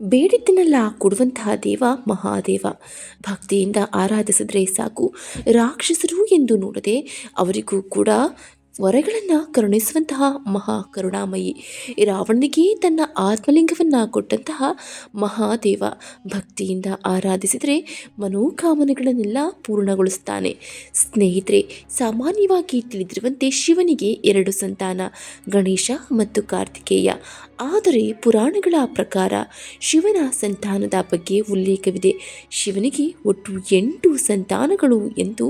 ಬೇಡಿದ್ದನ್ನೆಲ್ಲ ಕೊಡುವಂತಹ ದೇವ ಮಹಾದೇವ. ಭಕ್ತಿಯಿಂದ ಆರಾಧಿಸಿದ್ರೆ ಸಾಕು, ರಾಕ್ಷಸರು ಎಂದು ನೋಡದೆ ಅವರಿಗೂ ಕೂಡ ವರಗಳನ್ನು ಕರುಣಿಸುವಂತಹ ಮಹಾ ಕರುಣಾಮಯಿ, ರಾವಣನಿಗೆ ತನ್ನ ಆತ್ಮಲಿಂಗವನ್ನು ಕೊಟ್ಟಂತಹ ಮಹಾದೇವ. ಭಕ್ತಿಯಿಂದ ಆರಾಧಿಸಿದರೆ ಮನೋಕಾಮನೆಗಳನ್ನೆಲ್ಲ ಪೂರ್ಣಗೊಳಿಸ್ತಾನೆ. ಸ್ನೇಹಿತರೆ, ಸಾಮಾನ್ಯವಾಗಿ ತಿಳಿದಿರುವಂತೆ ಶಿವನಿಗೆ 2 ಸಂತಾನ, ಗಣೇಶ ಮತ್ತು ಕಾರ್ತಿಕೇಯ. ಆದರೆ ಪುರಾಣಗಳ ಪ್ರಕಾರ ಶಿವನ ಸಂತಾನದ ಬಗ್ಗೆ ಉಲ್ಲೇಖವಿದೆ. ಶಿವನಿಗೆ ಒಟ್ಟು 8 ಸಂತಾನಗಳು ಎಂದು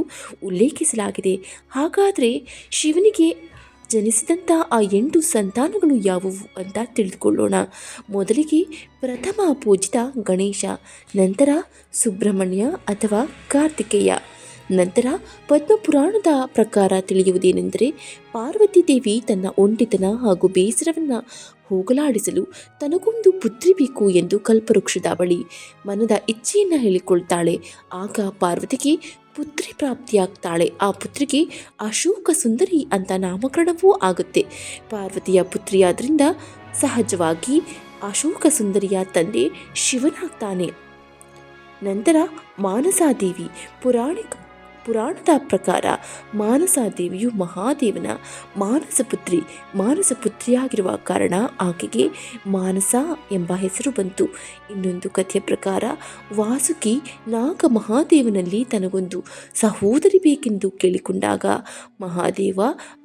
ಉಲ್ಲೇಖಿಸಲಾಗಿದೆ. ಹಾಗಾದರೆ ಶಿವನಿಗೆ ಜನಿಸಿದಂಥ ಆ 8 ಸಂತಾನಗಳು ಯಾವುವು ಅಂತ ತಿಳಿದುಕೊಳ್ಳೋಣ. ಮೊದಲಿಗೆ ಪ್ರಥಮ ಪೂಜಿತ ಗಣೇಶ, ನಂತರ ಸುಬ್ರಹ್ಮಣ್ಯ ಅಥವಾ ಕಾರ್ತಿಕೇಯ. ನಂತರ ಪದ್ಮಪುರಾಣದ ಪ್ರಕಾರ ತಿಳಿಯುವುದೇನೆಂದರೆ, ಪಾರ್ವತಿ ದೇವಿ ತನ್ನ ಒಂಟಿತನ ಹಾಗೂ ಬೇಸರವನ್ನು ಹೋಗಲಾಡಿಸಲು ತನಗೊಂದು ಪುತ್ರಿ ಬೇಕು ಎಂದು ಕಲ್ಪವೃಕ್ಷದ ಬಳಿ ಮನದ ಇಚ್ಛೆಯನ್ನು ಹೇಳಿಕೊಳ್ತಾಳೆ. ಆಗ ಪಾರ್ವತಿಗೆ ಪುತ್ರಿ ಪ್ರಾಪ್ತಿಯಾಗ್ತಾಳೆ. ಆ ಪುತ್ರಿಗೆ ಅಶೋಕ ಸುಂದರಿ ಅಂತ ನಾಮಕರಣವೂ ಆಗುತ್ತೆ. ಪಾರ್ವತಿಯ ಪುತ್ರಿಯಾದ್ರಿಂದ ಸಹಜವಾಗಿ ಅಶೋಕ ಸುಂದರಿಯ ತಂದೆ ಶಿವನಾಗ್ತಾನೆ. ನಂತರ ಮಾನಸಾದೇವಿ. ಪುರಾಣದ ಪ್ರಕಾರ ಮಾನಸಾದೇವಿಯು ಮಹಾದೇವನ ಮಾನಸ ಪುತ್ರಿಯಾಗಿರುವ ಕಾರಣ ಆಕೆಗೆ ಮಾನಸ ಎಂಬ ಹೆಸರು ಬಂತು. ಇನ್ನೊಂದು ಕಥೆಯ ಪ್ರಕಾರ ವಾಸುಕಿ ನಾಗ ಮಹಾದೇವನಲ್ಲಿ ತನಗೊಂದು ಸಹೋದರಿ ಬೇಕೆಂದು ಕೇಳಿಕೊಂಡಾಗ ಮಹಾದೇವ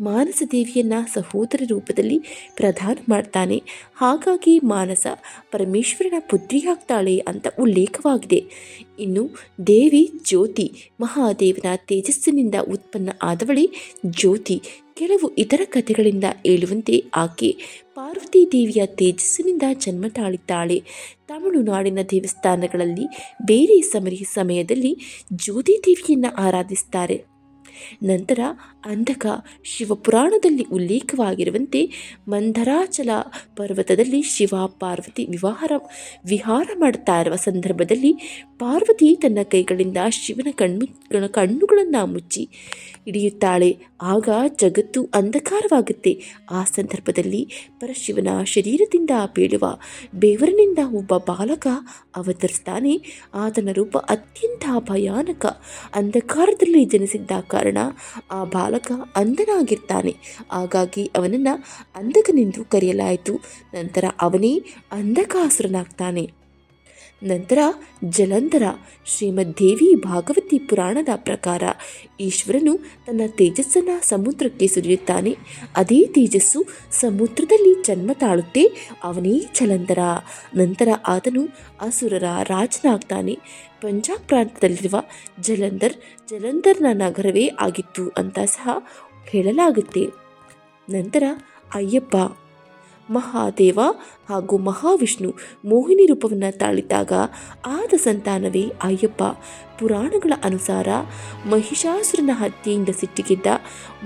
ಮಾನಸದೇವಿಯನ್ನು ಸಹೋದರ ರೂಪದಲ್ಲಿ ಪ್ರದಾನ ಮಾಡ್ತಾನೆ. ಹಾಗಾಗಿ ಮಾನಸ ಪರಮೇಶ್ವರನ ಪುತ್ರಿಯಾಗ್ತಾಳೆ ಅಂತ ಉಲ್ಲೇಖವಾಗಿದೆ. ಇನ್ನು ದೇವಿ ಜ್ಯೋತಿ. ಮಹಾದೇವನ ತೇಜಸ್ಸಿನಿಂದ ಉತ್ಪನ್ನ ಆದವಳೇ ಜ್ಯೋತಿ. ಕೆಲವು ಇತರ ಕಥೆಗಳಿಂದ ಹೇಳುವಂತೆ ಆಕೆ ಪಾರ್ವತಿ ದೇವಿಯ ತೇಜಸ್ಸಿನಿಂದ ಜನ್ಮ ತಾಳಿದ್ದಾಳೆ. ತಮಿಳುನಾಡಿನ ದೇವಸ್ಥಾನಗಳಲ್ಲಿ ಬೇರೆ ಸಮಯದಲ್ಲಿ ಜ್ಯೋತಿ ದೇವಿಯನ್ನು ಆರಾಧಿಸ್ತಾರೆ. ನಂತರ ಅಂಧಕ. ಶಿವಪುರಾಣದಲ್ಲಿ ಉಲ್ಲೇಖವಾಗಿರುವಂತೆ ಮಂದರಾಚಲ ಪರ್ವತದಲ್ಲಿ ಶಿವ ಪಾರ್ವತಿ ವಿಹಾರ ಮಾಡುತ್ತಾ ಇರುವ ಸಂದರ್ಭದಲ್ಲಿ ಪಾರ್ವತಿ ತನ್ನ ಕೈಗಳಿಂದ ಶಿವನ ಕಣ್ಣುಗಳನ್ನು ಮುಚ್ಚಿ ಹಿಡಿಯುತ್ತಾಳೆ. ಆಗ ಜಗತ್ತು ಅಂಧಕಾರವಾಗುತ್ತೆ. ಆ ಸಂದರ್ಭದಲ್ಲಿ ಪರಶಿವನ ಶರೀರದಿಂದ ಬೀಳುವ ಬೆವರಿನಿಂದ ಒಬ್ಬ ಬಾಲಕ ಅವತರಿಸ್ತಾನೆ. ಆತನ ರೂಪ ಅತ್ಯಂತ ಭಯಾನಕ. ಅಂಧಕಾರದಲ್ಲಿ ಜನಿಸಿದ್ದ ಕಾರಣ ಆ ಬಾಲಕ ಅಂಧನಾಗಿರ್ತಾನೆ. ಹಾಗಾಗಿ ಅವನನ್ನು ಅಂಧಕನೆಂದು ಕರೆಯಲಾಯಿತು. ನಂತರ ಅವನೇ ಅಂಧಕಾಸುರನಾಗ್ತಾನೆ. ನಂತರ ಜಲಂಧರ. ಶ್ರೀಮದ್ದೇವಿ ಭಾಗವತಿ ಪುರಾಣದ ಪ್ರಕಾರ ಈಶ್ವರನು ತನ್ನ ತೇಜಸ್ಸನ್ನು ಸಮುದ್ರಕ್ಕೆ ಸುರಿಯುತ್ತಾನೆ. ಅದೇ ತೇಜಸ್ಸು ಸಮುದ್ರದಲ್ಲಿ ಜನ್ಮ ತಾಳುತ್ತೆ. ಅವನೇ ಜಲಂಧರ. ನಂತರ ಆತನು ಅಸುರರ ರಾಜನಾಗ್ತಾನೆ. ಪಂಜಾಬ್ ಪ್ರಾಂತದಲ್ಲಿರುವ ಜಲಂಧರ್ನ ನಗರವೇ ಆಗಿತ್ತು ಅಂತ ಸಹ ಹೇಳಲಾಗುತ್ತೆ. ನಂತರ ಅಯ್ಯಪ್ಪ. ಮಹಾದೇವ ಹಾಗೂ ಮಹಾವಿಷ್ಣು ಮೋಹಿನಿ ರೂಪವನ್ನು ತಾಳಿದಾಗ ಆದ ಸಂತಾನವೇ ಅಯ್ಯಪ್ಪ. ಪುರಾಣಗಳ ಅನುಸಾರ ಮಹಿಷಾಸುರನ ಹತ್ಯೆಯಿಂದ ಸಿಟ್ಟಿಗೆದ್ದ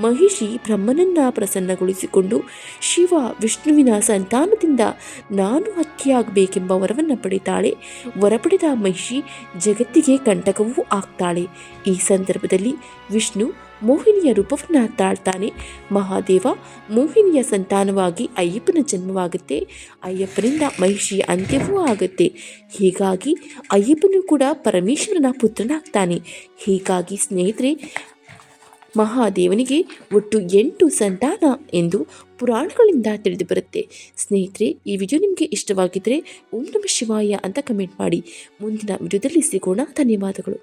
ಮಹಿಷಿ ಬ್ರಹ್ಮನನ್ನು ಪ್ರಸನ್ನಗೊಳಿಸಿಕೊಂಡು ಶಿವ ವಿಷ್ಣುವಿನ ಸಂತಾನದಿಂದ ನಾನು ಹತ್ಯೆಯಾಗಬೇಕೆಂಬ ವರವನ್ನು ಪಡೆತಾಳೆ. ವರ ಪಡೆದ ಮಹಿಷಿ ಜಗತ್ತಿಗೆ ಕಂಟಕವೂ ಆಗ್ತಾಳೆ. ಈ ಸಂದರ್ಭದಲ್ಲಿ ವಿಷ್ಣು ಮೋಹಿನಿಯ ರೂಪವನ್ನು ತಾಳ್ತಾನೆ. ಮಹಾದೇವ ಮೋಹಿನಿಯ ಸಂತಾನವಾಗಿ ಅಯ್ಯಪ್ಪನ ಜನ್ಮವಾಗುತ್ತೆ. ಅಯ್ಯಪ್ಪನಿಂದ ಮಹಿಷಿಯ ಅಂತ್ಯವೂ ಆಗುತ್ತೆ. ಹೀಗಾಗಿ ಅಯ್ಯಪ್ಪನು ಕೂಡ ಪರಮೇಶ್ವರನ ಪುತ್ರನಾಗ್ತಾನೆ. ಹೀಗಾಗಿ ಸ್ನೇಹಿತರೆ, ಮಹಾದೇವನಿಗೆ ಒಟ್ಟು 8 ಸಂತಾನ ಎಂದು ಪುರಾಣಗಳಿಂದ ತಿಳಿದು ಬರುತ್ತೆ. ಸ್ನೇಹಿತರೆ, ಈ ವಿಡಿಯೋ ನಿಮಗೆ ಇಷ್ಟವಾಗಿದ್ದರೆ ಓಂ ನಮಃ ಶಿವಾಯ ಅಂತ ಕಮೆಂಟ್ ಮಾಡಿ. ಮುಂದಿನ ವಿಡಿಯೋದಲ್ಲಿ ಸಿಗೋಣ. ಧನ್ಯವಾದಗಳು.